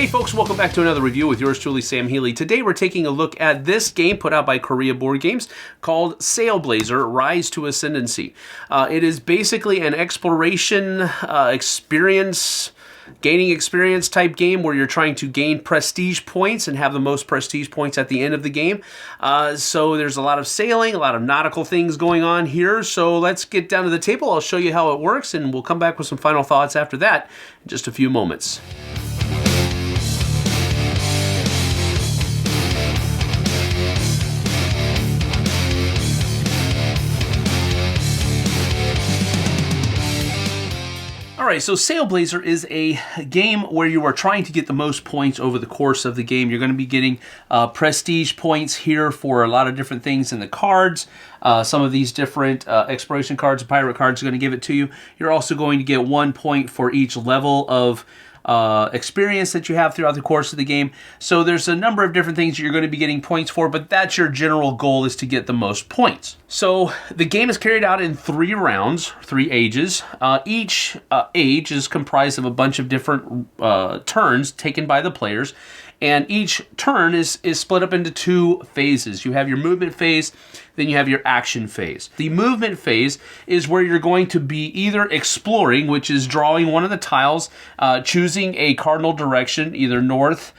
Hey folks, welcome back to another review with yours truly, Sam Healey. Today we're taking a look at this game put out by Korea Boardgames called Sailblazer, Rise to Ascendancy. It is basically an exploration gaining experience type game where you're trying to gain prestige points and have the most prestige points at the end of the game. So there's a lot of sailing, a lot of nautical things going on here. So let's get down to the table. I'll show you how it works and we'll come back with some final thoughts after that in just a few moments. Alright, so Sailblazer is a game where you are trying to get the most points over the course of the game. You're going to be getting prestige points here for a lot of different things in the cards. Some of these different exploration cards and pirate cards are going to give it to you. You're also going to get 1 point for each level of experience that you have throughout the course of the game. So there's a number of different things you're going to be getting points for, but that's your general goal, is to get the most points. So the game is carried out in 3 rounds, 3 ages. Each age is comprised of a bunch of different turns taken by the players, and each turn is split up into 2 phases. You have your movement phase, then you have your action phase. The movement phase is where you're going to be either exploring, which is drawing one of the tiles, choosing a cardinal direction, either north,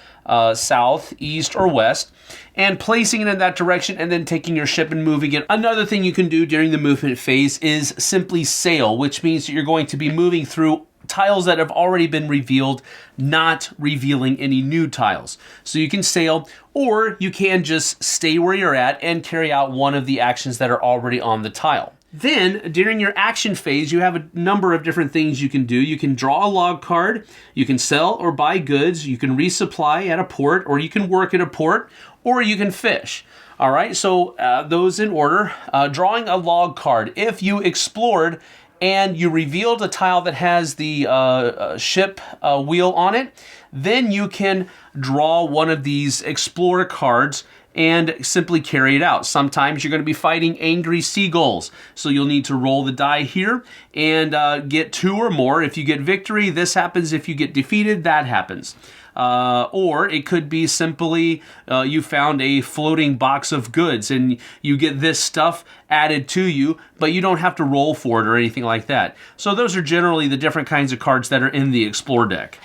south, east, or west, and placing it in that direction, and then taking your ship and moving it. Another thing you can do during the movement phase is simply sail, which means that you're going to be moving through tiles that have already been revealed, not revealing any new tiles. So you can sail, or you can just stay where you're at and carry out one of the actions that are already on the tile. Then, during your action phase, you have a number of different things you can do. You can draw a log card, you can sell or buy goods, you can resupply at a port, or you can work at a port, or you can fish. All right, so those in order. Drawing a log card. If you explored and you revealed a tile that has the ship wheel on it, then you can draw one of these Explorer cards and simply carry it out. Sometimes you're going to be fighting angry seagulls, so you'll need to roll the die here and get 2 or more. If you get victory, this happens. If you get defeated, that happens. Or it could be simply you found a floating box of goods and you get this stuff added to you, but you don't have to roll for it or anything like that. So those are generally the different kinds of cards that are in the Explore deck.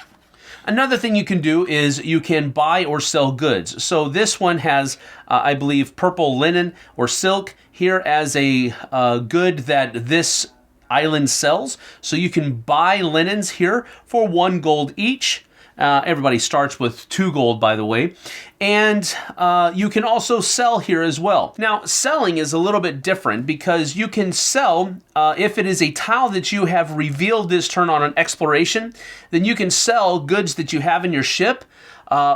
Another thing you can do is you can buy or sell goods. So this one has, I believe, purple linen or silk here as a good that this island sells. So you can buy linens here for 1 gold each. Everybody starts with 2 gold, by the way. And you can also sell here as well. Now, selling is a little bit different because you can sell, if it is a tile that you have revealed this turn on an exploration, then you can sell goods that you have in your ship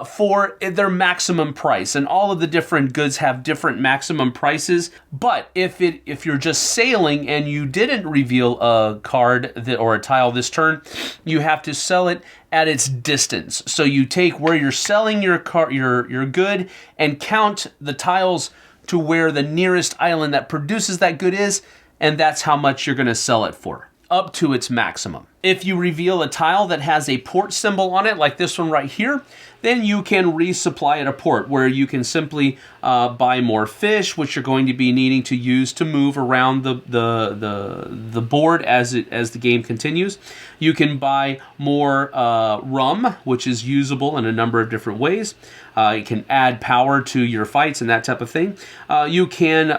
for their maximum price. And all of the different goods have different maximum prices. But if you're just sailing and you didn't reveal a card or a tile this turn, you have to sell it at its distance. So you take where you're selling your good and count the tiles to where the nearest island that produces that good is, and that's how much you're going to sell it for, up to its maximum. If you reveal a tile that has a port symbol on it, like this one right here, then you can resupply at a port where you can simply buy more fish, which you're going to be needing to use to move around the board as the game continues. You can buy more rum, which is usable in a number of different ways. You can add power to your fights and that type of thing. You can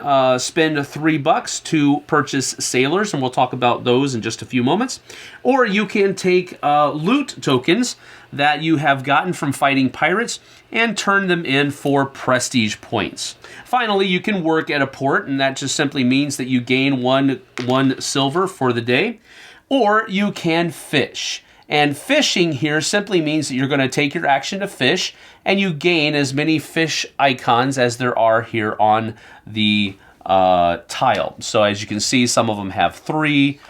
spend $3 to purchase sailors, and we'll talk about those in just a few moments. Or you can take loot tokens that you have gotten from fighting pirates and turn them in for prestige points. Finally, you can work at a port, and that just simply means that you gain one silver for the day. Or you can fish. And fishing here simply means that you're going to take your action to fish, and you gain as many fish icons as there are here on the tile. So as you can see, some of them have 3,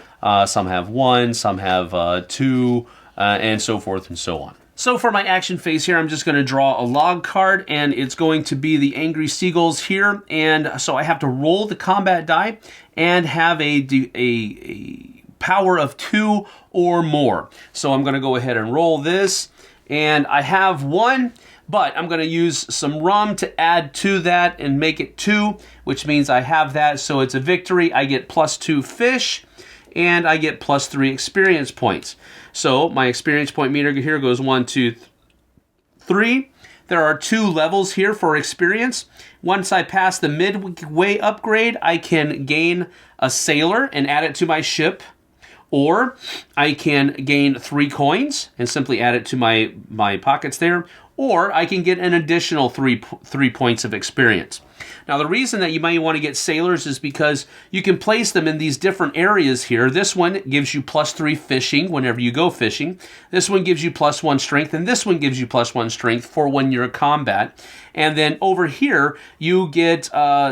some have 1, some have 2, and so forth and so on. So for my action phase here, I'm just going to draw a log card, and it's going to be the Angry Seagulls here. And so I have to roll the combat die and have a power of 2 or more. So I'm going to go ahead and roll this, And I have 1, but I'm going to use some rum to add to that and make it 2, which means I have that. So it's a victory. I get +2 fish, and I get +3 experience points. So my experience point meter here goes 1, 2, 3. There are 2 levels here for experience. Once I pass the midway upgrade, I can gain a sailor and add it to my ship. Or I can gain 3 coins and simply add it to my pockets there. Or I can get an additional 3 points of experience. Now, the reason that you might want to get sailors is because you can place them in these different areas here. This one gives you +3 fishing whenever you go fishing. This one gives you +1 strength, and this one gives you +1 strength for when you're in combat. And then over here, you get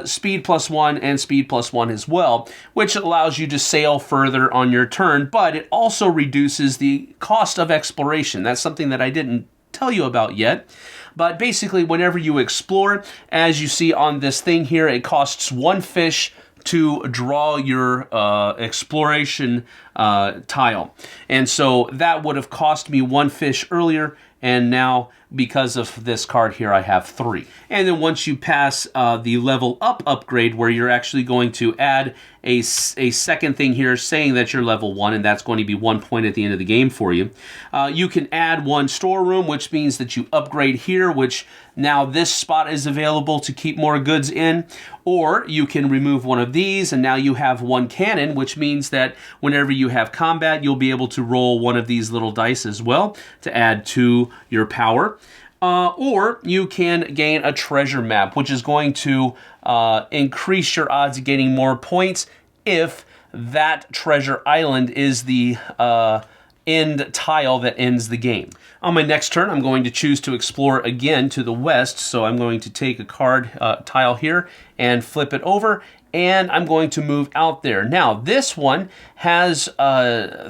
speed +1 and speed +1 as well, which allows you to sail further on your turn, but it also reduces the cost of exploration. That's something that I didn't tell you about yet. But basically, whenever you explore, as you see on this thing here, it costs 1 fish to draw your exploration tile. And so that would have cost me 1 fish earlier, and now because of this card here, I have 3. And then once you pass the level up upgrade, where you're actually going to add a second thing here saying that you're level 1, and that's going to be 1 point at the end of the game for you. You can add 1 storeroom, which means that you upgrade here, which now this spot is available to keep more goods in. Or you can remove one of these, and now you have 1 cannon, which means that whenever you have combat, you'll be able to roll 1 of these little dice as well to add to your power. Or you can gain a treasure map, which is going to increase your odds of getting more points if that treasure island is the end tile that ends the game. On my next turn, I'm going to choose to explore again to the west, so I'm going to take a card tile here and flip it over, and I'm going to move out there. Now, this one has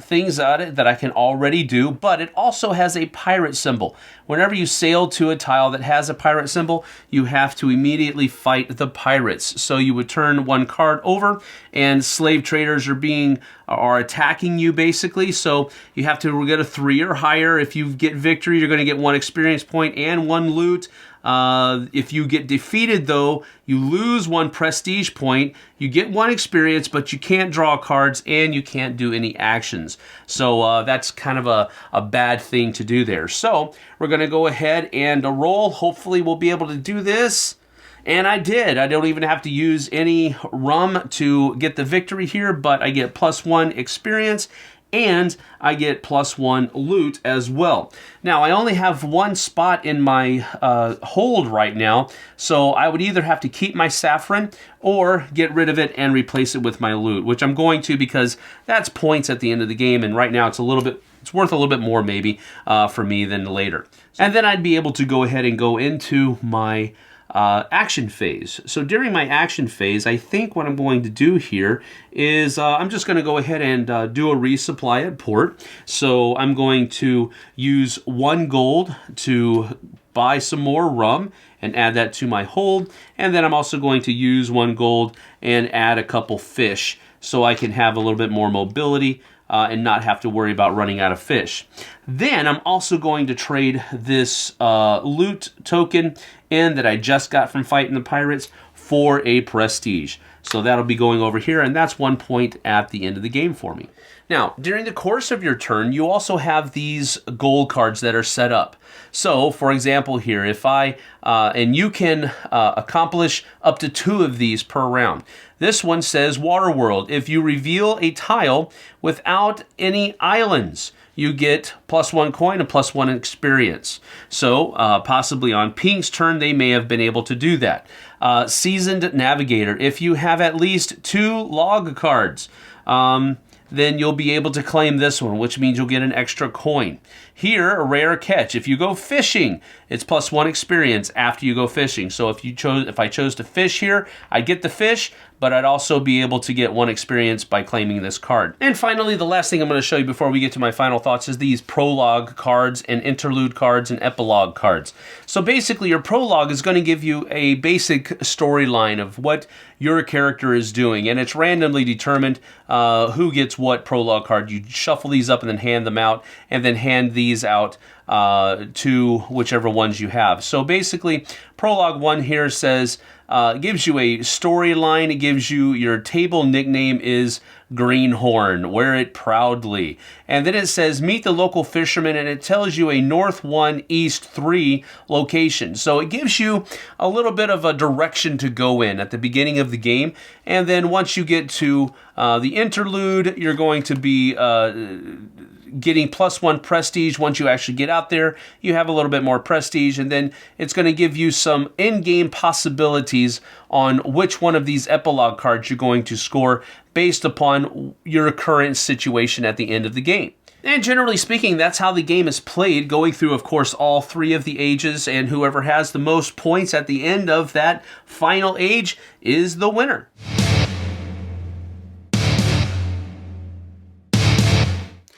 things on it that I can already do, but it also has a pirate symbol. Whenever you sail to a tile that has a pirate symbol, you have to immediately fight the pirates. So you would turn 1 card over, and slave traders are attacking you, basically. So you have to get a 3 or higher. If you get victory, you're going to get 1 experience point and 1 loot. If you get defeated, though, you lose 1 prestige point, you get 1 experience, but you can't draw cards and you can't do any actions. So that's kind of a bad thing to do there. So we're going to go ahead and roll. Hopefully we'll be able to do this. And I did. I don't even have to use any rum to get the victory here, but I get +1 experience and I get +1 loot as well. Now, I only have 1 spot in my hold right now, so I would either have to keep my saffron or get rid of it and replace it with my loot, which I'm going to because that's points at the end of the game, and right now it's worth a little bit more maybe for me than later. And then I'd be able to go ahead and go into my action phase. So during my action phase, I think what I'm going to do here is I'm just going to go ahead and do a resupply at port. So I'm going to use 1 gold to buy some more rum and add that to my hold. And then I'm also going to use 1 gold and add a couple fish so I can have a little bit more mobility and not have to worry about running out of fish. Then I'm also going to trade this loot token in that I just got from fighting the pirates for a prestige. So that'll be going over here, and that's 1 point at the end of the game for me. Now, during the course of your turn, you also have these gold cards that are set up. So, for example here, if and you can accomplish up to 2 of these per round. This one says Waterworld. If you reveal a tile without any islands, you get +1 coin and +1 experience. So possibly on Pink's turn, they may have been able to do that. Seasoned Navigator. If you have at least 2 log cards, then you'll be able to claim this one, which means you'll get an extra coin. Here, a rare catch. If you go fishing, it's +1 experience after you go fishing. So if I chose to fish here, I get the fish, but I'd also be able to get 1 experience by claiming this card. And finally, the last thing I'm going to show you before we get to my final thoughts is these Prologue cards and Interlude cards and Epilogue cards. So basically, your Prologue is going to give you a basic storyline of what your character is doing, and it's randomly determined who gets what Prologue card. You shuffle these up and then hand them out, and then hand these out to whichever ones you have. So basically, Prologue 1 here says, gives you a storyline. It gives you your table nickname is Greenhorn, wear it proudly. And then it says, meet the local fisherman, and it tells you a North 1, East 3 location. So it gives you a little bit of a direction to go in at the beginning of the game. And then once you get to the interlude, you're going to be getting +1 prestige. Once you actually get out there, you have a little bit more prestige, and then it's going to give you some in-game possibilities on which one of these epilogue cards you're going to score based upon your current situation at the end of the game. And generally speaking, that's how the game is played, going through, of course, all 3 of the ages, and whoever has the most points at the end of that final age is the winner.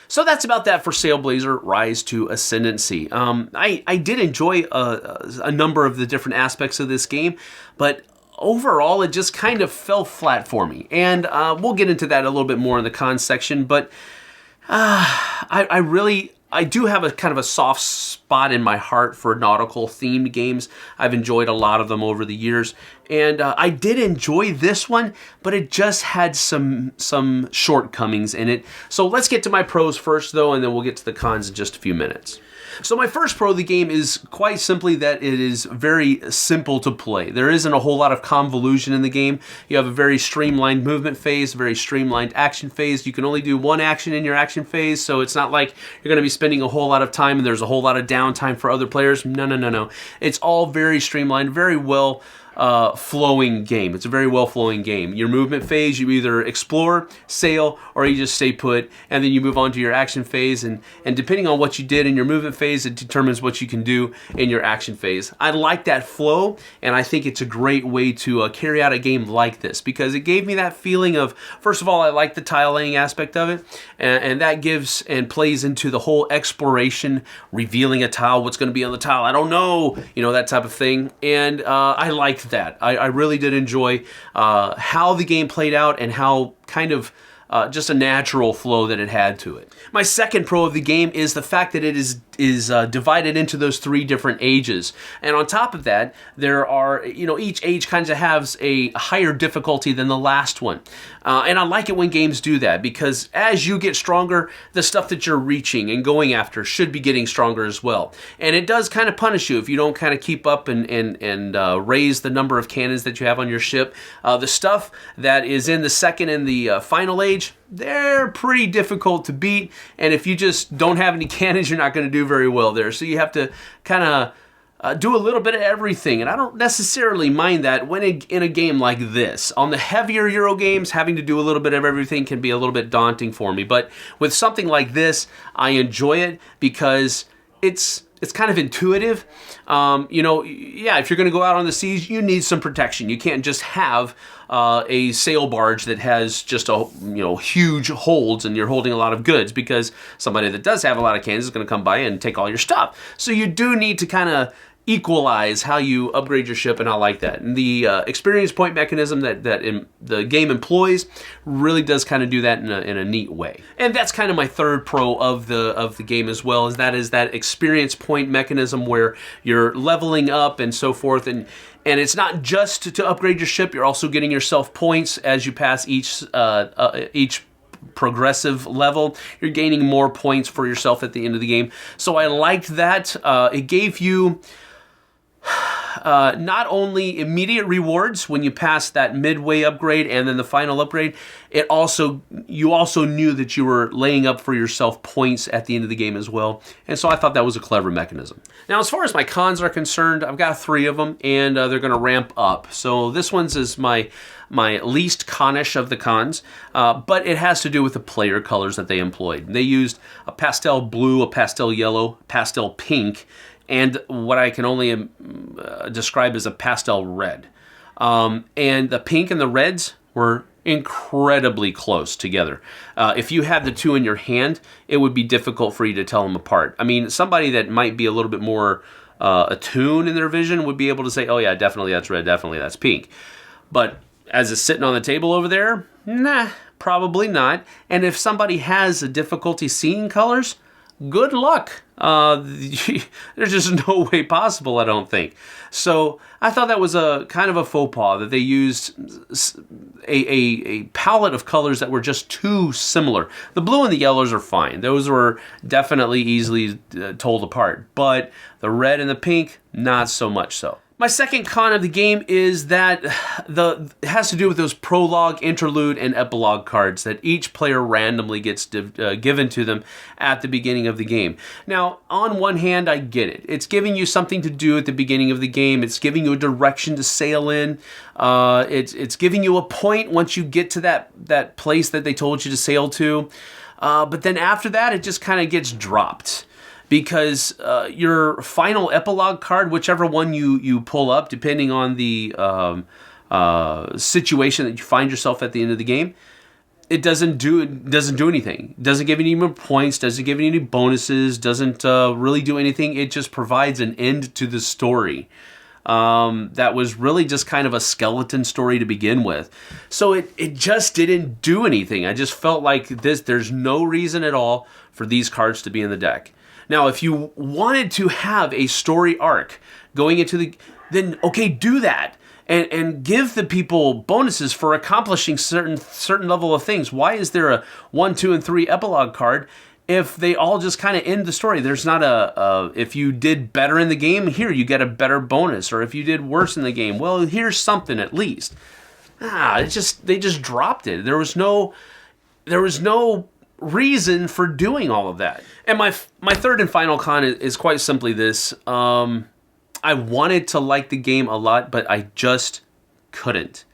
So that's about that for Sailblazer Rise to Ascendancy. I did enjoy a number of the different aspects of this game, but overall it just kind of fell flat for me. And we'll get into that a little bit more in the cons section, but I do have a kind of a soft spot in my heart for nautical themed games. I've enjoyed a lot of them over the years, and I did enjoy this one, but it just had some shortcomings in it. So let's get to my pros first, though, and then we'll get to the cons in just a few minutes. So my first pro of the game is quite simply that it is very simple to play. There isn't a whole lot of convolution in the game. You have a very streamlined movement phase, a very streamlined action phase. You can only do 1 action in your action phase, so it's not like you're going to be spending a whole lot of time and there's a whole lot of downtime for other players. No. It's all very streamlined, very well flowing game. It's a very well flowing game. Your movement phase, you either explore, sail, or you just stay put, and then you move on to your action phase, and depending on what you did in your movement phase, it determines what you can do in your action phase. I like that flow, and I think it's a great way to carry out a game like this, because it gave me that feeling of, first of all, I like the tile laying aspect of it, and that gives and plays into the whole exploration, revealing a tile, what's going to be on the tile, I don't know, that type of thing, and I liked that. I really did enjoy how the game played out and how kind of just a natural flow that it had to it. My second pro of the game is the fact that it is divided into those 3 different ages. And on top of that, there are, each age kind of has a higher difficulty than the last one. And I like it when games do that, because as you get stronger, the stuff that you're reaching and going after should be getting stronger as well. And it does kind of punish you if you don't kind of keep up and raise the number of cannons that you have on your ship. The stuff that is in the second and the final age, they're pretty difficult to beat, and if you just don't have any cannons, you're not going to do very well there. So you have to kind of do a little bit of everything, and I don't necessarily mind that when in a game like this. On the heavier Euro games, having to do a little bit of everything can be a little bit daunting for me, but with something like this, I enjoy it because it's kind of intuitive. If you're going to go out on the seas, you need some protection. You can't just have a sail barge that has just huge holds and you're holding a lot of goods, because somebody that does have a lot of cannons is going to come by and take all your stuff. So you do need to kind of equalize how you upgrade your ship, and I like that. And the experience point mechanism that the game employs really does kind of do that in a neat way. And that's kind of my third pro of the game as well, is that experience point mechanism where you're leveling up and so forth, and it's not just to upgrade your ship, you're also getting yourself points as you pass each progressive level. You're gaining more points for yourself at the end of the game. So I liked that. It gave you not only immediate rewards when you pass that midway upgrade and then the final upgrade, you also knew that you were laying up for yourself points at the end of the game as well. And so I thought that was a clever mechanism. Now, as far as my cons are concerned, I've got 3 of them, and they're going to ramp up. So this one's is my least connish of the cons, but it has to do with the player colors that they employed. They used a pastel blue, a pastel yellow, pastel pink, and what I can only describe as a pastel red. And the pink and the reds were incredibly close together. If you had the two in your hand, it would be difficult for you to tell them apart. I mean, somebody that might be a little bit more attuned in their vision would be able to say, oh yeah, definitely that's red, definitely that's pink. But as it's sitting on the table over there, nah, probably not. And if somebody has a difficulty seeing colors, good luck. There's just no way possible, I don't think. So I thought that was a kind of a faux pas that they used a palette of colors that were just too similar. The blue and the yellows are fine. Those were definitely easily told apart. But the red and the pink, not so much so. My second con of the game is that it has to do with those Prologue, Interlude, and Epilogue cards that each player randomly gets given to them at the beginning of the game. Now, on one hand, I get it. It's giving you something to do at the beginning of the game. It's giving you a direction to sail in. It's giving you a point once you get to that place that they told you to sail to. But then after that, it just kind of gets dropped. Because your final epilogue card, whichever one you pull up, depending on the situation that you find yourself at the end of the game, it doesn't do anything. Doesn't give any more points. Doesn't give any bonuses. Doesn't really do anything. It just provides an end to the story. That was really just kind of a skeleton story to begin with. So it just didn't do anything. I just felt like there's no reason at all for these cards to be in the deck. Now, if you wanted to have a story arc going into then okay, do that and give the people bonuses for accomplishing certain level of things. Why is there a 1, 2, and 3 epilogue card if they all just kind of end the story? There's not if you did better in the game, here you get a better bonus, or if you did worse in the game, well, here's something at least. They just dropped it. There was no reason for doing all of that. And my third and final con is quite simply this. I wanted to like the game a lot, but I just couldn't.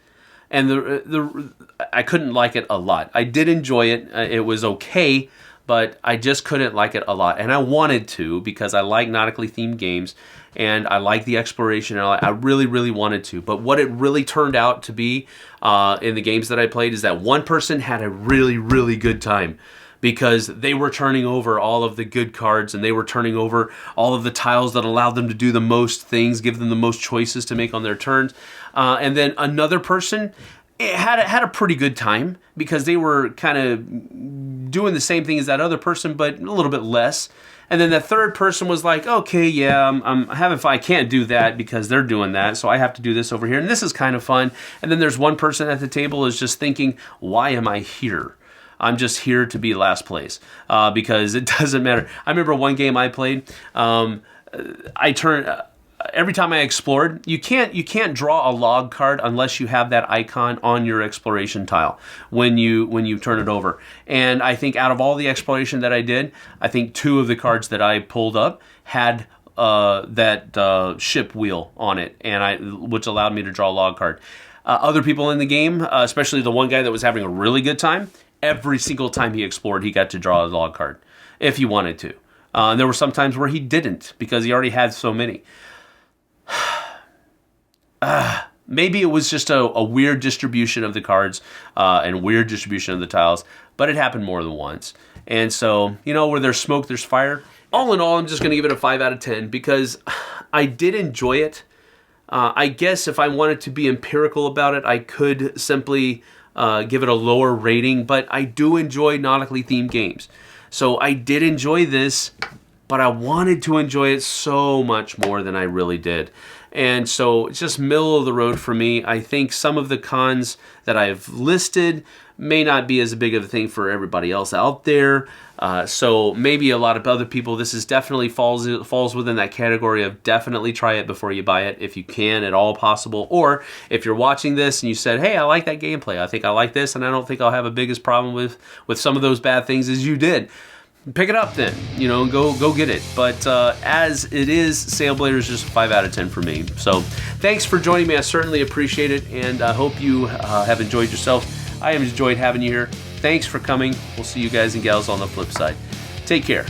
And I couldn't like it a lot. I did enjoy it. It was okay, but I just couldn't like it a lot. And I wanted to, because I like nautically themed games and I like the exploration, and I really, really wanted to. But what it really turned out to be in the games that I played is that one person had a really, really good time, because they were turning over all of the good cards, and they were turning over all of the tiles that allowed them to do the most things, give them the most choices to make on their turns. And then another person had a pretty good time, because they were kind of doing the same thing as that other person, but a little bit less. And then the third person was like, okay, yeah, I'm having fun. I can't do that because they're doing that, so I have to do this over here, and this is kind of fun. And then there's one person at the table is just thinking, why am I here? I'm just here to be last place, because it doesn't matter. I remember one game I played. Every time I explored, you can't draw a log card unless you have that icon on your exploration tile when you turn it over. And I think out of all the exploration that I did, I think 2 of the cards that I pulled up had that ship wheel on it, which allowed me to draw a log card. Other people in the game, especially the one guy that was having a really good time, every single time he explored, he got to draw a log card if he wanted to. And there were some times where he didn't, because he already had so many. Maybe it was just a weird distribution of the cards and weird distribution of the tiles, but it happened more than once. And so, where there's smoke, there's fire. All in all, I'm just going to give it a 5 out of 10 because I did enjoy it. I guess if I wanted to be empirical about it, I could simply give it a lower rating, but I do enjoy nautically themed games. So I did enjoy this, but I wanted to enjoy it so much more than I really did. And so it's just middle of the road for me. I think some of the cons that I've listed may not be as big of a thing for everybody else out there. So maybe a lot of other people, this is definitely falls within that category of definitely try it before you buy it if you can at all possible. Or if you're watching this and you said, hey, I like that gameplay. I think I like this, and I don't think I'll have a biggest problem with some of those bad things as you did. Pick it up then, and go get it. But as it is, Sailblazer is just 5 out of 10 for me. So thanks for joining me. I certainly appreciate it, and I hope you have enjoyed yourself. I have enjoyed having you here. Thanks for coming. We'll see you guys and gals on the flip side. Take care.